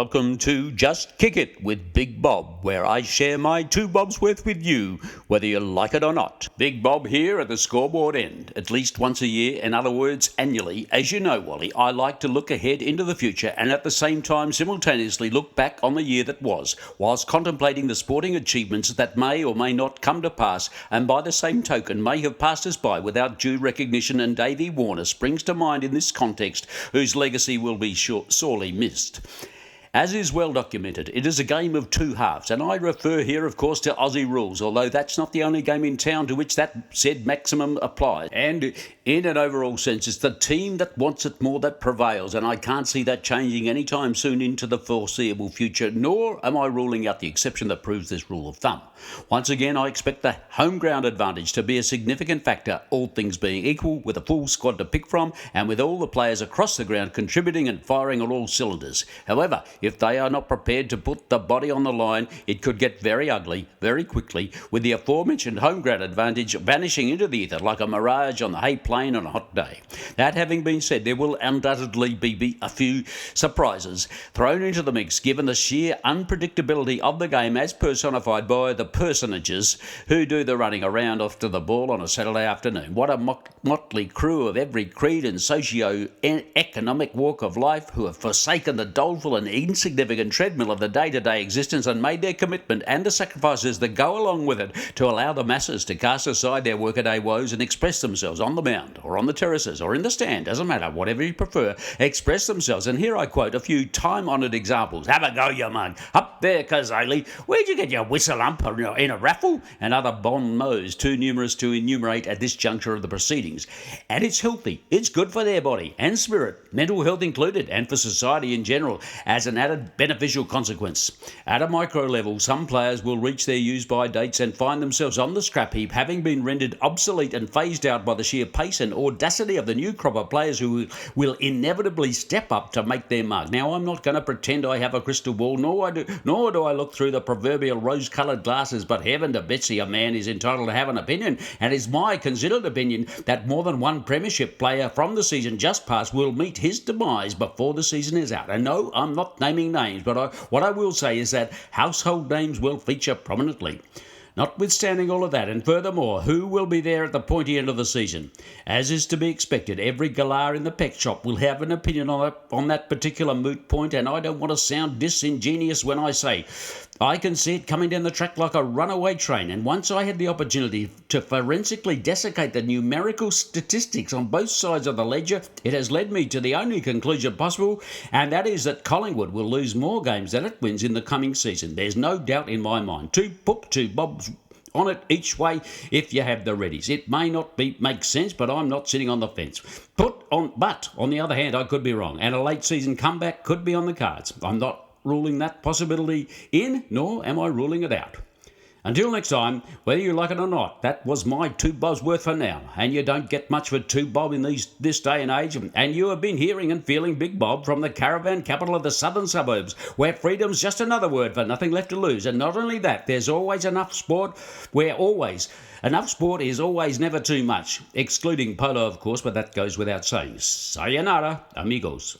Welcome to Just Kick It with Big Bob, where I share my 2 bobs worth with you, whether you like it or not. Big Bob here at the scoreboard end, at least once a year, in other words, annually. As you know, Wally, I like to look ahead into the future and at the same time simultaneously look back on the year that was, whilst contemplating the sporting achievements that may or may not come to pass, and by the same token may have passed us by without due recognition, and Davey Warner springs to mind in this context, whose legacy will be sorely missed. As is well documented, it is a game of 2 halves, and I refer here, of course, to Aussie rules, although that's not the only game in town to which that said maximum applies. And in an overall sense, it's the team that wants it more that prevails, and I can't see that changing anytime soon into the foreseeable future, nor am I ruling out the exception that proves this rule of thumb. Once again, I expect the home ground advantage to be a significant factor, all things being equal, with a full squad to pick from, and with all the players across the ground contributing and firing on all cylinders. However, if they are not prepared to put the body on the line, it could get very ugly very quickly, with the aforementioned home ground advantage vanishing into the ether like a mirage on the hay plain on a hot day. That having been said, there will undoubtedly be a few surprises thrown into the mix, given the sheer unpredictability of the game as personified by the personages who do the running around after the ball on a Saturday afternoon. What a motley crew of every creed and socio-economic walk of life, who have forsaken the doleful and insignificant treadmill of the day-to-day existence and made their commitment and the sacrifices that go along with it to allow the masses to cast aside their workaday woes and express themselves on the mound or on the terraces or in the stand, doesn't matter, whatever you prefer, express themselves. And here I quote a few time-honoured examples. Have a go, you mug. Up there, Kazali. Where'd you get your whistle ump in a raffle? And other bon mots too numerous to enumerate at this juncture of the proceedings. And it's healthy. It's good for their body and spirit, mental health included, and for society in general, as an added beneficial consequence. At a micro level, some players will reach their use-by dates and find themselves on the scrap heap, having been rendered obsolete and phased out by the sheer pace and audacity of the new crop of players who will inevitably step up to make their mark. Now, I'm not going to pretend I have a crystal ball, nor do I look through the proverbial rose-coloured glasses, but heaven to Betsy, a man is entitled to have an opinion, and it's my considered opinion that more than one premiership player from the season just past will meet his demise before the season is out. And no, I'm not naming names, but what I will say is that household names will feature prominently. Notwithstanding all of that, and furthermore, who will be there at the pointy end of the season? As is to be expected, every galah in the pet shop will have an opinion on that particular moot point, and I don't want to sound disingenuous when I say I can see it coming down the track like a runaway train. And once I had the opportunity to forensically desiccate the numerical statistics on both sides of the ledger, it has led me to the only conclusion possible, and that is that Collingwood will lose more games than it wins in the coming season. There's no doubt in my mind. Put 2 bobs on it each way if you have the readies. It may not make sense, but I'm not sitting on the fence. But on the other hand, I could be wrong, and a late season comeback could be on the cards. I'm not ruling that possibility in, nor am I ruling it out. Until next time, whether you like it or not, that was my 2 bobs worth for now. And you don't get much for 2 bob in this day and age. And you have been hearing and feeling Big Bob from the caravan capital of the southern suburbs, where freedom's just another word for nothing left to lose. And not only that, there's always enough sport, enough sport is always never too much. Excluding polo, of course, but that goes without saying. Sayonara, amigos.